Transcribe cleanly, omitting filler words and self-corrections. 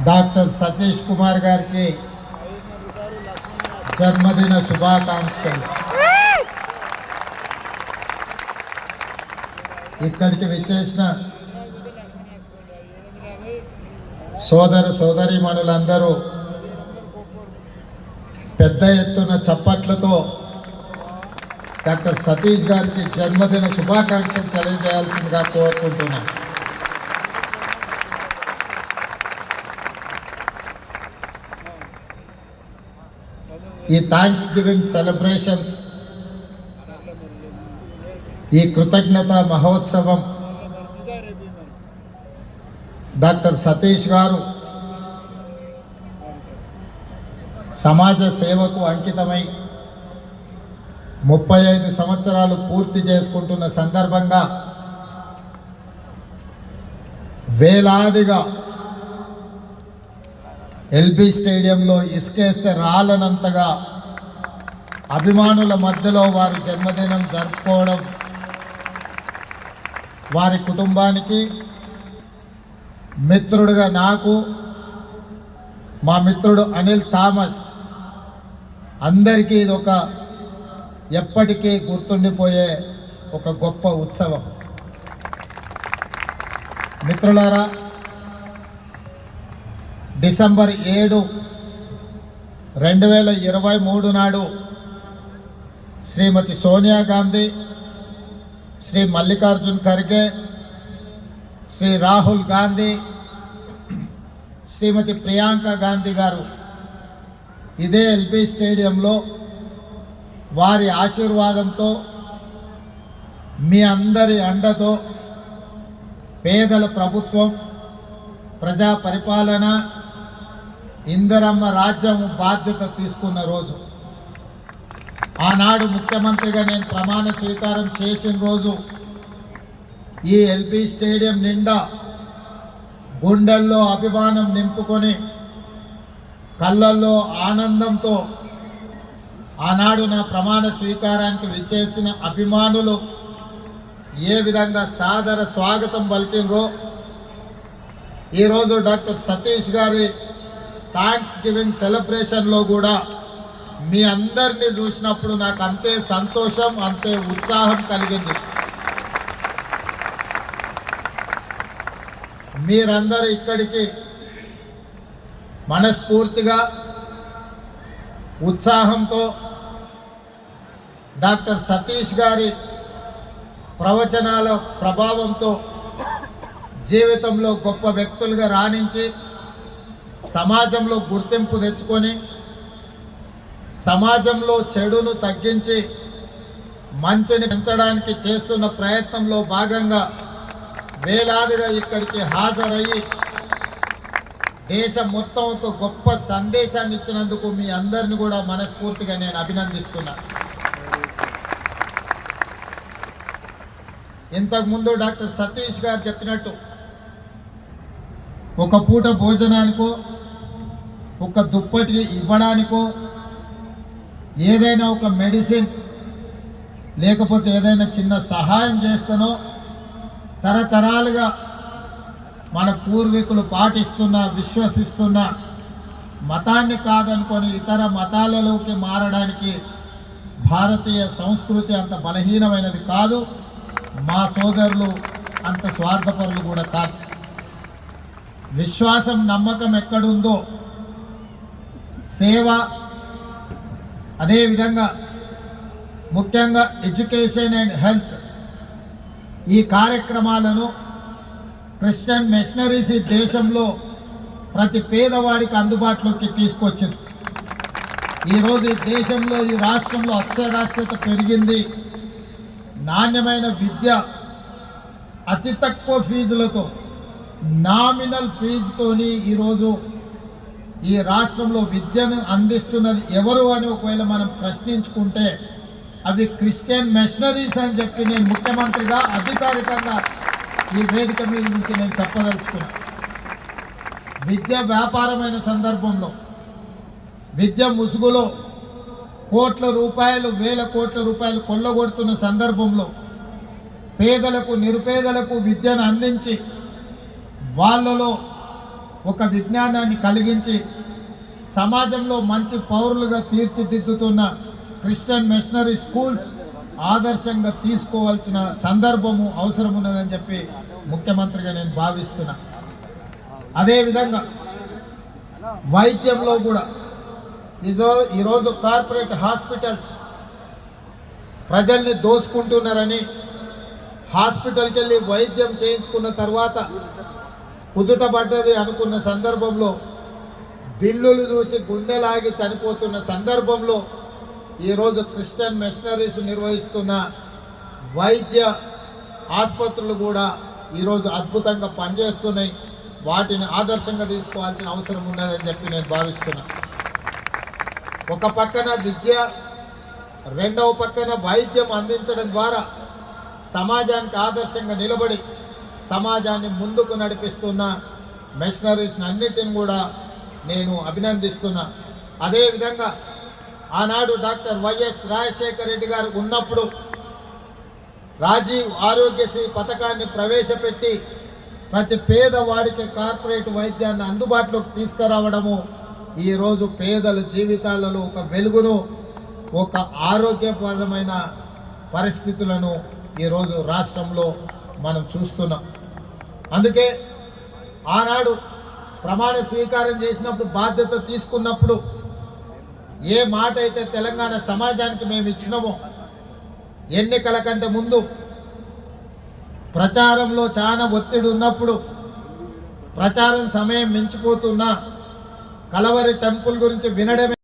Doctor Satish Kumar గారికి జన్మదిన శుభాకాంక్షలు. ఇక్కడికి విచ్చేసిన సోదర సోదరీమణులందరూ పెద్ద ఎత్తున చప్పట్లతో డాక్టర్ సతీష్ గారికి జన్మదిన శుభాకాంక్షలు తెలియజేయాల్సిందిగా కోరుకుంటున్నాను. ఈ థ్యాంక్స్ గివింగ్ సెలబ్రేషన్స్, ఈ కృతజ్ఞత మహోత్సవం డాక్టర్ సతీష్ గారు సమాజ సేవకు అంకితమై 35 సంవత్సరాలు పూర్తి చేసుకుంటున్న సందర్భంగా వేలాదిగా ఎల్బీ స్టేడియంలో ఇసుకేస్తే రాలనంతగా అభిమానుల మధ్యలో వారి జన్మదినం జరుపుకోవడం వారి కుటుంబానికి, మిత్రుడిగా నాకు, మా మిత్రుడు అనిల్ థామస్ అందరికీ ఇది ఒక ఎప్పటికీ గుర్తుండిపోయే ఒక గొప్ప ఉత్సవం. మిత్రులారా, డిసెంబర్ 7, 2023 నాడు శ్రీమతి సోనియా గాంధీ, శ్రీ మల్లికార్జున్ ఖర్గే, శ్రీ రాహుల్ గాంధీ, శ్రీమతి ప్రియాంక గాంధీ గారు ఇదే ఎల్బీ స్టేడియంలో వారి ఆశీర్వాదంతో, మీ అందరి అండతో పేదల ప్రభుత్వం, ప్రజా పరిపాలన, ఇందిరమ్మ రాజ్యం బాధ్యత తీసుకున్న రోజు. ఆనాడు ముఖ్యమంత్రిగా నేను ప్రమాణ స్వీకారం చేసిన రోజు ఈ ఎల్బీ స్టేడియం నిండా గుండెల్లో అభిమానం నింపుకొని, కళ్ళల్లో ఆనందంతో ఆనాడు నా ప్రమాణ స్వీకారానికి విచ్చేసిన అభిమానులు ఏ విధంగా సాదర స్వాగతం పలికినరో, ఈరోజు డాక్టర్ సతీష్ గారి థ్యాంక్స్ గివింగ్ సెలబ్రేషన్లో కూడా మీ అందరినీ చూసినప్పుడు నాకు అంతే సంతోషం, అంతే ఉత్సాహం కలిగింది. మీరందరూ ఇక్కడికి మనస్ఫూర్తిగా ఉత్సాహంతో డాక్టర్ సతీష్ గారి ప్రవచనాల ప్రభావంతో జీవితంలో గొప్ప వ్యక్తులుగా రాణించి సమాజంలో గుర్తింపు తెచ్చుకొని, సమాజంలో చెడును తగ్గించి మంచిని పెంచడానికి చేస్తున్న ప్రయత్నంలో భాగంగా వేలాదిగా ఇక్కడికి హాజరయ్యి దేశం మొత్తం ఒక గొప్ప సందేశాన్ని ఇచ్చినందుకు మీ అందరిని కూడా మనస్ఫూర్తిగా నేను అభినందిస్తున్నా. ఇంతకుముందు డాక్టర్ సతీష్ గారు చెప్పినట్టు ఒక పూట భోజనానికో, ఒక దుప్పటి ఇవ్వడానికో, ఏదైనా ఒక మెడిసిన్ లేకపోతే ఏదైనా చిన్న సహాయం చేస్తానో తరతరాలుగా మన పూర్వీకులు పాటిస్తున్న, విశ్వసిస్తున్న మతాన్ని కాదనుకొని ఇతర మతాలలోకి మారడానికి భారతీయ సంస్కృతి అంత బలహీనమైనది కాదు. మా సోదరులు అంత స్వార్థపరులు కూడా కాదు. విశ్వాసం, నమ్మకం ఎక్కడుందో సేవ, అదేవిధంగా ముఖ్యంగా ఎడ్యుకేషన్ అండ్ హెల్త్, ఈ కార్యక్రమాలను క్రిస్టియన్ మిషనరీస్ ఈ దేశంలో ప్రతి పేదవాడికి అందుబాటులోకి తీసుకొచ్చింది. ఈరోజు ఈ దేశంలో, ఈ రాష్ట్రంలో అక్షరాస్యత పెరిగింది. నాణ్యమైన విద్య అతి తక్కువ ఫీజులతో, నామినల్ ఫీజుతోని ఈరోజు ఈ రాష్ట్రంలో విద్యను అందిస్తున్నది ఎవరు అని ఒకవేళ మనం ప్రశ్నించుకుంటే అవి క్రిస్టియన్ మిషనరీస్ అని చెప్పి నేను ముఖ్యమంత్రిగా అధికారికంగా ఈ వేదిక మీద నుంచి నేను చెప్పదలుచుకున్నా. విద్య వ్యాపారమైన సందర్భంలో, విద్య ముసుగులో కోట్ల రూపాయలు, వేల కోట్ల రూపాయలు కొల్లగొడుతున్న సందర్భంలో పేదలకు, నిరుపేదలకు విద్యను అందించి వాళ్ళలో ఒక విజ్ఞానాన్ని కలిగించి సమాజంలో మంచి పౌరులుగా తీర్చిదిద్దుతున్న క్రిస్టియన్ మిషనరీ స్కూల్స్ ఆదర్శంగా తీసుకోవాల్సిన సందర్భము అవసరం ఉన్నదని చెప్పి ముఖ్యమంత్రిగా నేను భావిస్తున్నా. అదేవిధంగా వైద్యంలో కూడా ఈరోజు కార్పొరేట్ హాస్పిటల్స్ ప్రజల్ని దోసుకుంటున్నారని హాస్పిటల్కి వెళ్ళి వైద్యం చేయించుకున్న తర్వాత కుదుటపడ్డది అనుకున్న సందర్భంలో బిల్లులు చూసి గుండెలాగి చనిపోతున్న సందర్భంలో ఈరోజు క్రిస్టియన్ మిషనరీస్ నిర్వహిస్తున్న వైద్య ఆసుపత్రులు కూడా ఈరోజు అద్భుతంగా పనిచేస్తున్నాయి. వాటిని ఆదర్శంగా తీసుకోవాల్సిన అవసరం ఉన్నదని చెప్పి నేను భావిస్తున్నా. ఒక పక్కన విద్య, రెండవ పక్కన వైద్యం అందించడం ద్వారా సమాజానికి ఆదర్శంగా నిలబడి సమాజాన్ని ముందుకు నడిపిస్తున్న మిషనరీస్ని అన్నిటిని కూడా నేను అభినందిస్తున్నా. అదేవిధంగా ఆనాడు డాక్టర్ వైఎస్ రాజశేఖర రెడ్డి గారు ఉన్నప్పుడు రాజీవ్ ఆరోగ్యశ్రీ పథకాన్ని ప్రవేశపెట్టి ప్రతి పేదవాడికి కార్పొరేట్ వైద్యాన్ని అందుబాటులోకి తీసుకురావడము ఈరోజు పేదల జీవితాలలో ఒక వెలుగును, ఒక ఆరోగ్యపరమైన పరిస్థితులను ఈరోజు రాష్ట్రంలో మనం చూస్తున్నాం. అందుకే ఆనాడు ప్రమాణ స్వీకారం చేసినప్పుడు, బాధ్యత తీసుకున్నప్పుడు ఏ మాట అయితే తెలంగాణ సమాజానికి మేము ఇచ్చినామో, ఎన్నికల కంటే ముందు ప్రచారంలో చాలా ఒత్తిడి ఉన్నప్పుడు, ప్రచారం సమయం మించిపోతున్నా కలవరి టెంపుల్ గురించి వినడమే